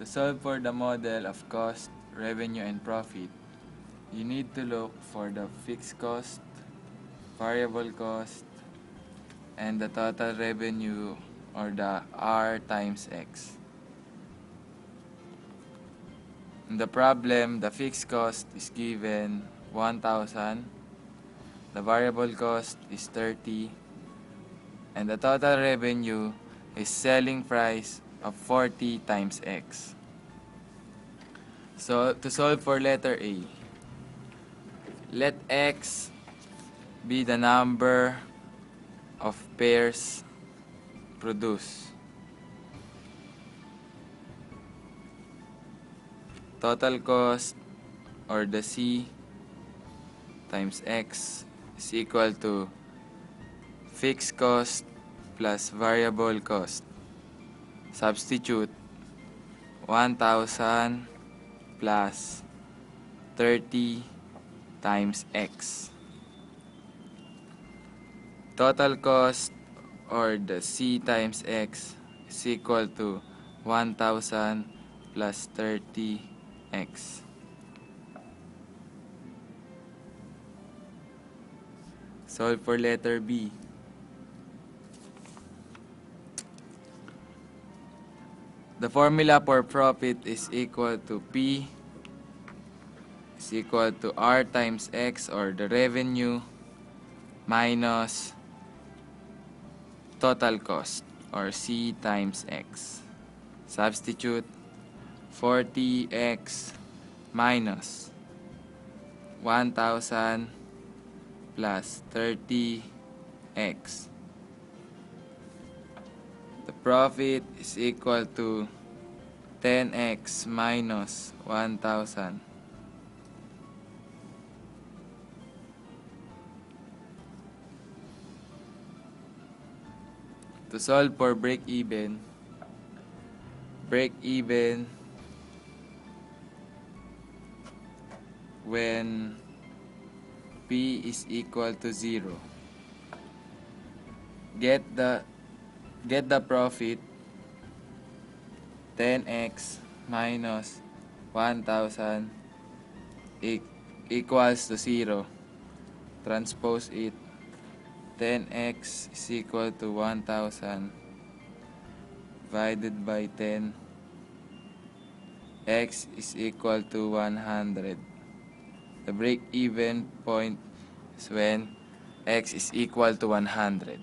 To solve for the model of cost, revenue, and profit, you need to look for the fixed cost, variable cost, and the total revenue, or the R times X. In the problem, the fixed cost is given 1,000, the variable cost is 30, and the total revenue is selling price of 40 times X. So, to solve for letter A, let X be the number of pairs produced. Total cost, or the C times X, is equal to fixed cost plus variable cost. Substitute 1,000 plus 30 times X. Total cost, or the C times X, is equal to 1,000 plus 30X. Solve for letter B. The formula for profit is equal to P is equal to R times X, or the revenue, minus total cost, or C times X. Substitute 40X minus 1,000 plus 30X. The profit is equal to 10X minus 1,000. To solve for break-even when P is equal to 0. Get the profit 10x minus 1,000 equals to 0. Transpose it. 10x is equal to 1,000 divided by 10. X is equal to 100. The break-even point is when X is equal to 100.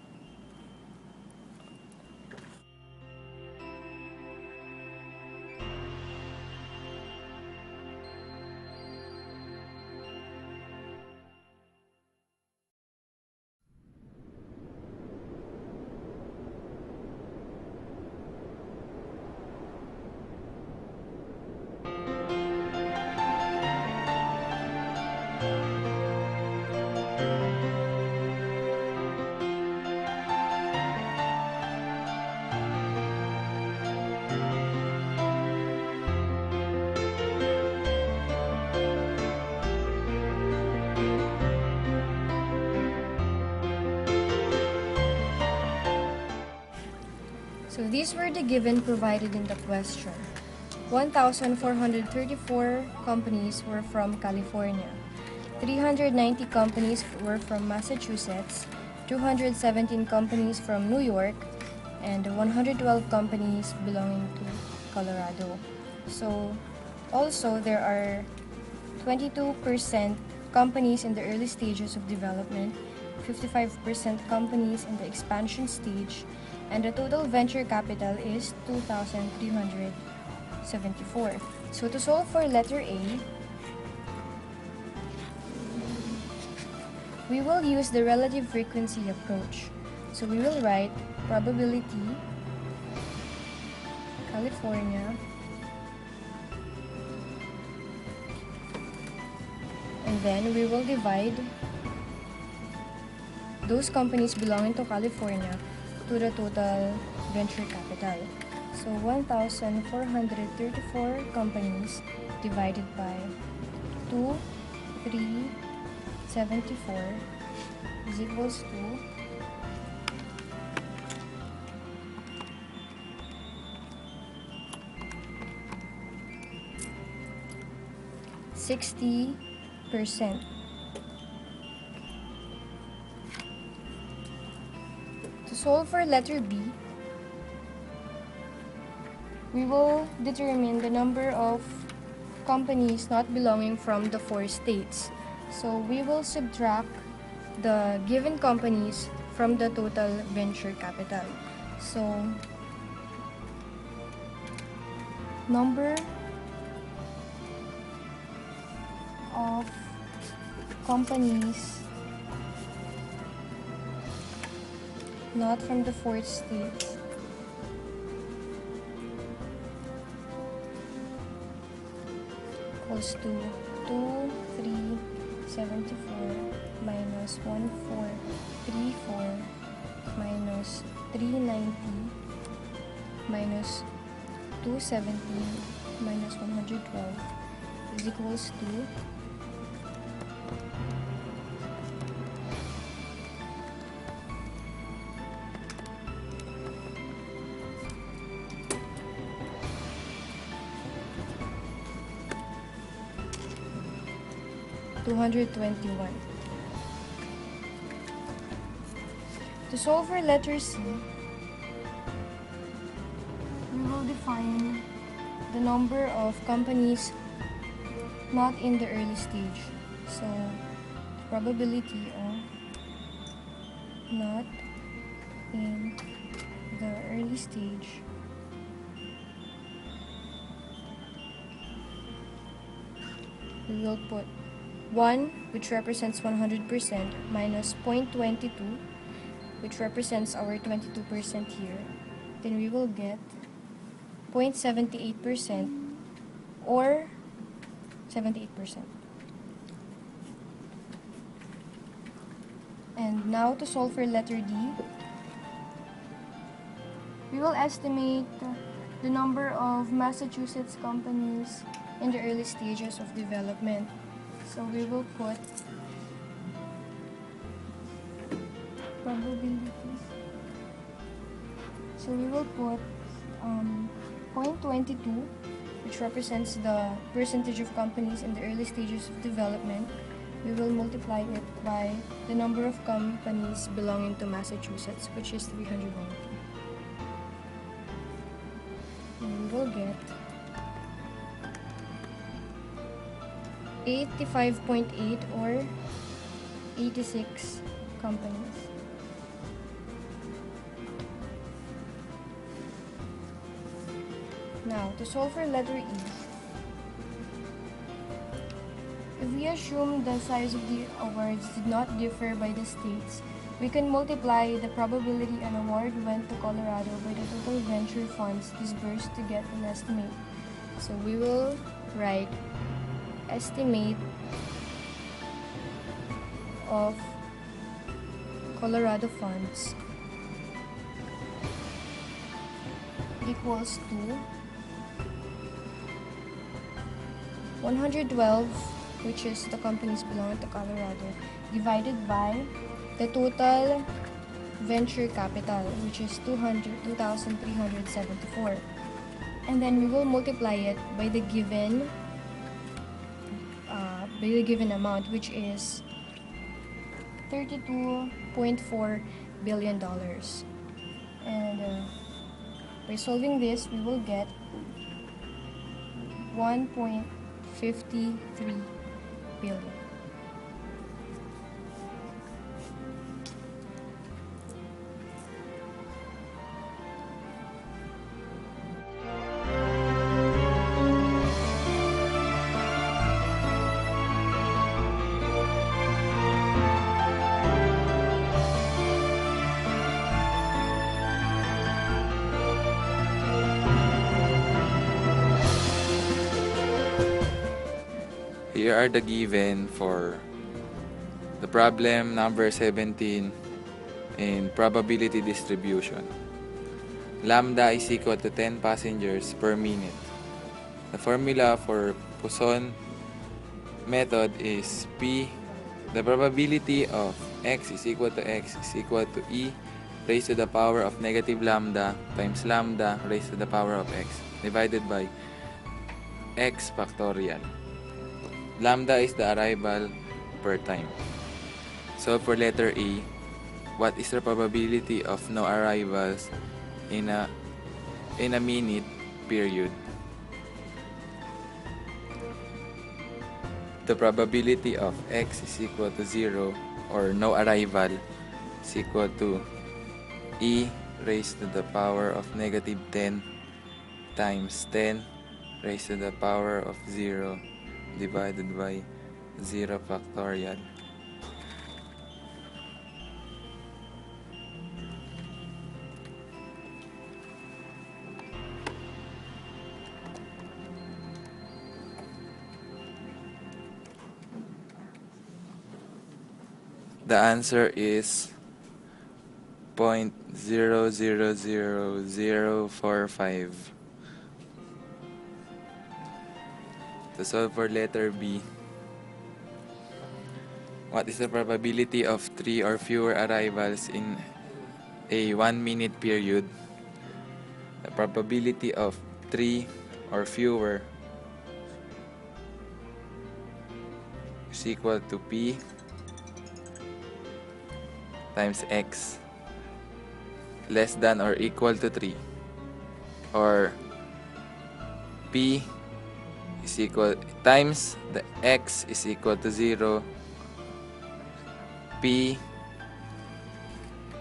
So these were the given provided in the question. 1,434 companies were from California. 390 companies were from Massachusetts, 217 companies from New York, and 112 companies belonging to Colorado. So also there are 22% companies in the early stages of development, 55% companies in the expansion stage, and the total venture capital is 2,374. So to solve for letter A, we will use the relative frequency approach. So we will write probability California and then we will divide those companies belonging to California to the total venture capital. So 1,434 companies divided by 2,374 is equals to 1,000 60%. To solve for letter B, we will determine the number of companies not belonging from the 4 states. So we will subtract the given companies from the total venture capital. So number of companies not from the 4 states equals to 2374 minus 1434 minus 390 minus 217 minus 112 is equals to 221. To solve for letter C, we will define the number of companies not in the early stage. So, probability of not in the early stage we will put 1, which represents 100%, minus 0.22, which represents our 22% here. Then we will get 0.78% or 78%. And now to solve for letter D, we will estimate the number of Massachusetts companies in the early stages of development. So we will put probability. So we will put 0.22, which represents the percentage of companies in the early stages of development. We will multiply it by the number of companies belonging to Massachusetts, which is 390. And we will get 85.8 or 86 companies. Now, to solve for letter E, if we assume the size of the awards did not differ by the states, we can multiply the probability an award went to Colorado by the total venture funds disbursed to get an estimate. So we will write estimate of Colorado funds equals to 112, which is the companies belonging to Colorado, divided by the total venture capital, which is 2,374. And then we will multiply it by the given amount, which is $32.4 billion. And by solving this, we will get 1.53 billion. Here are the given for the problem number 17 in probability distribution. Lambda is equal to 10 passengers per minute. The formula for Poisson method is P. The probability of x is equal to E raised to the power of negative lambda times lambda raised to the power of x divided by x factorial. Lambda is the arrival per time. So for letter A, what is the probability of no arrivals in a minute period? The probability of x is equal to 0 or no arrival is equal to e raised to the power of negative 10 times 10 raised to the power of 0 divided by 0 factorial. The answer is 0.000045. To solve for letter B, what is the probability of 3 or fewer arrivals in a 1-minute period? The probability of 3 or fewer is equal to P times X less than or equal to 3, or P is equal times the X is equal to 0, P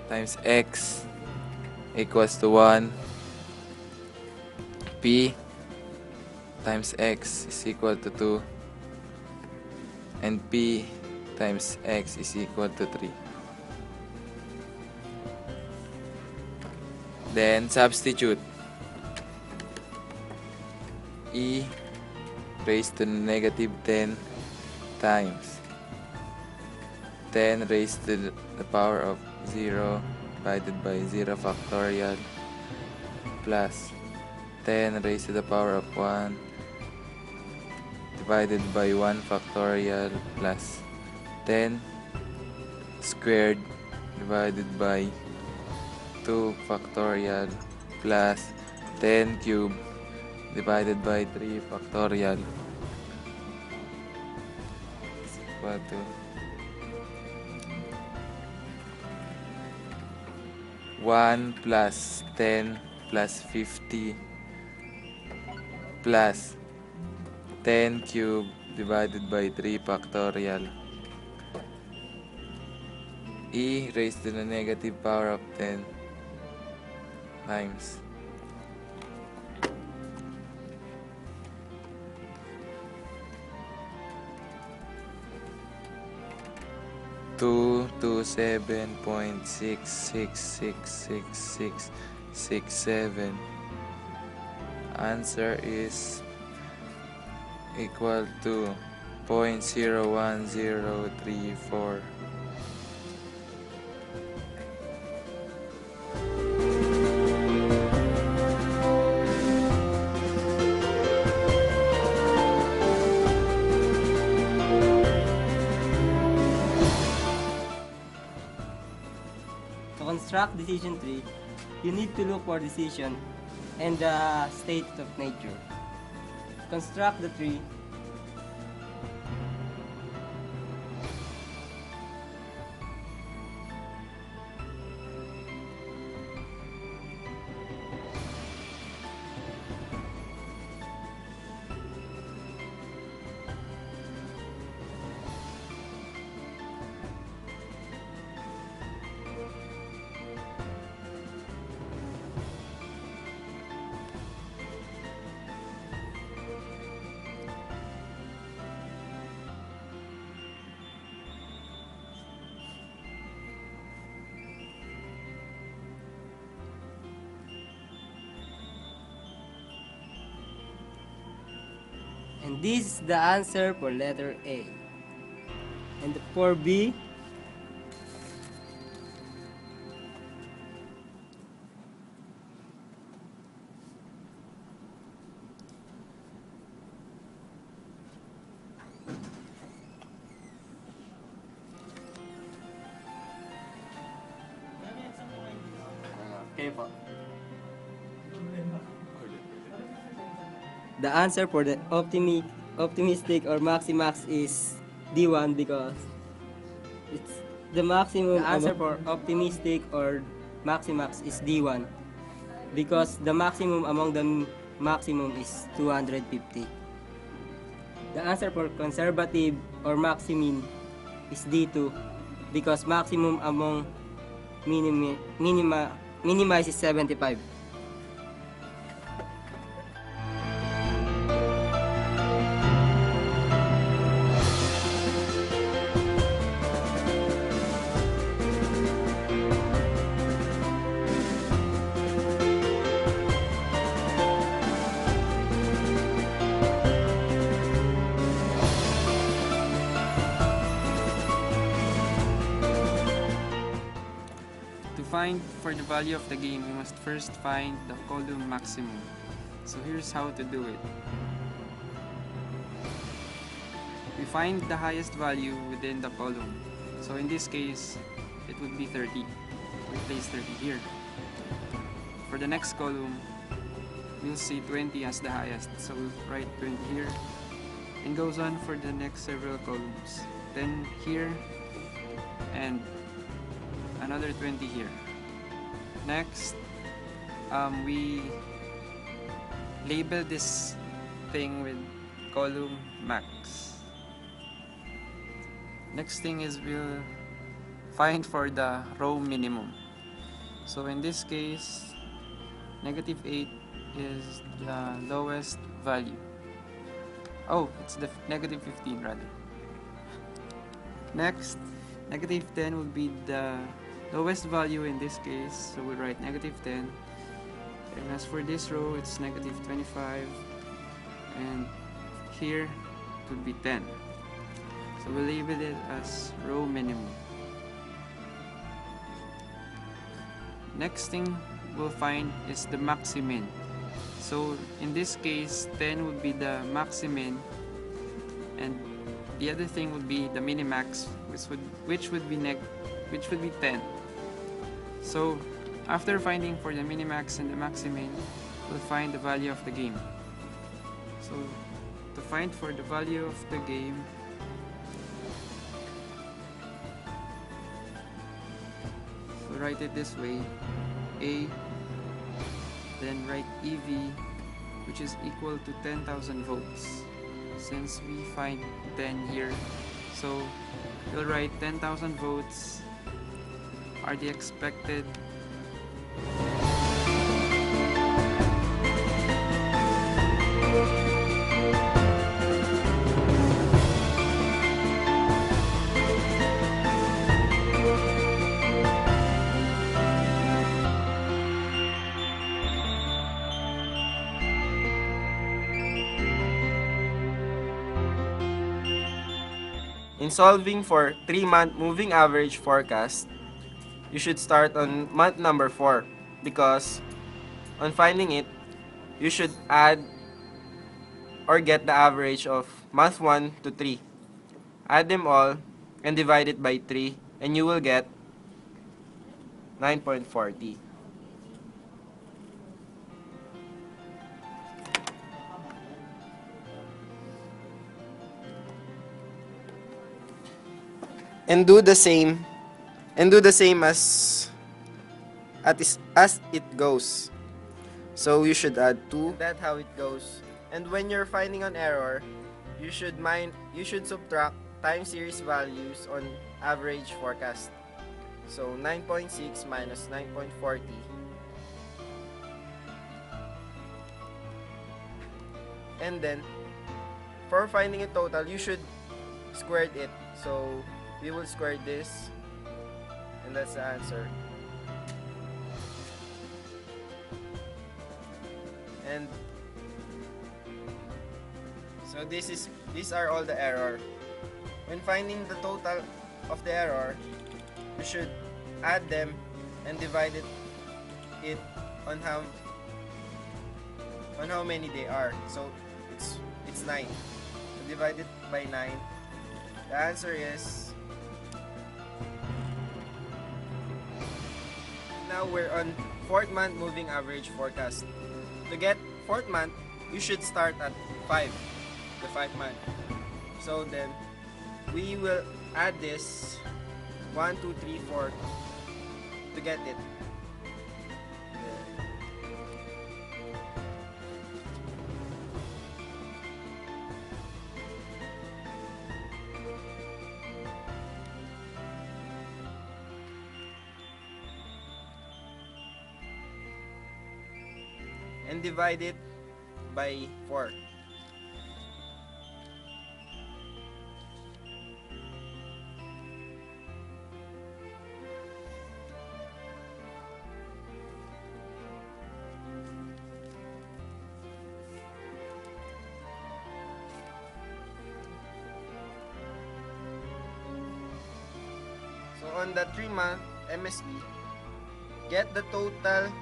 times X equals to 1, P times X is equal to 2, and P times X is equal to 3. Then substitute e raised to negative 10 times 10 raised to the power of 0 divided by 0 factorial plus 10 raised to the power of 1 divided by 1 factorial plus 10 squared divided by 2 factorial plus 10 cubed divided by 3 factorial is equal to 1 plus 10 plus 50 plus 10 cubed divided by 3 factorial e raised to the negative power of 10 times 227.66666667. Answer is equal to 0.01034. To construct decision tree, you need to look for decision and the state of nature. To construct the tree, and this is the answer for letter A. And for B, okay po. The answer for the optimist optimistic or maximax is D1 because it's the maximum. The answer for optimistic or maximax is D1 because the maximum among the maximum is 250. The answer for conservative or maximin is D2 because maximum among minima is 75. To find for the value of the game, we must first find the column maximum. So here's how to do it. We find the highest value within the column. So in this case, it would be 30. We place 30 here. For the next column, we'll see 20 as the highest. So we'll write 20 here. And goes on for the next several columns. 10 here, and another 20 here. Next, we label this thing with column max. Next thing is we'll find for the row minimum. So in this case, negative 8 is the lowest value. Oh, it's the negative 15 rather. Next, negative 10 will be the lowest value in this case, so we'll write negative 10. And as for this row, it's negative 25, and here it would be 10. So we'll label it as row minimum. Next thing we'll find is the maximin. So in this case, 10 would be the maximin, and the other thing would be the minimax, which would be 10. So after finding for the minimax and the maximin, we'll find the value of the game. So to find for the value of the game, we'll write it this way: A, then write EV, which is equal to 10,000 votes. Since we find 10 here, so we'll write 10,000 votes are the expected In solving for 3-month moving average forecast, you should start on month number 4 because on finding it, you should add or get the average of month 1 to 3. Add them all and divide it by 3 and you will get 9.40. And do the same as it goes. So you should add 2. That's how it goes. And when you're finding an error, you should subtract time series values on average forecast. So 9.6 minus 9.40. And then for finding a total, you should square it. So we will square this, and that's the answer. And so these are all the error. When finding the total of the error, you should add them and divide it on how many they are. So it's 9. So divide it by 9. The answer is, now we're on 4th month moving average forecast. To get 4th month, you should start at 5 the 5 month. So then we will add this 1, 2, 3, 4 to get it. And divide it by 4. So on the 3-month MSE, get the total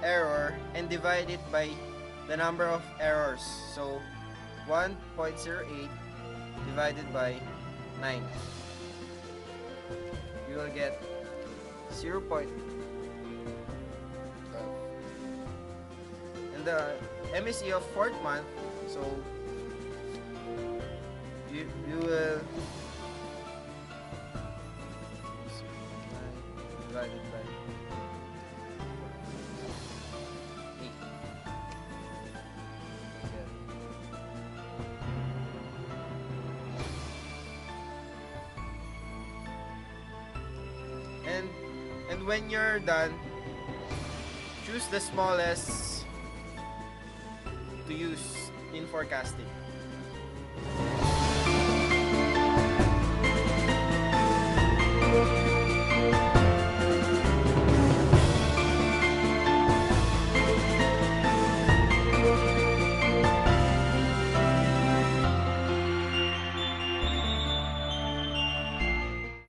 error and divide it by the number of errors. So 1.08 divided by 9. You will get 0.12. And the MSE of 4th month, so you will divided by 8. And when you're done, choose the smallest to use in forecasting.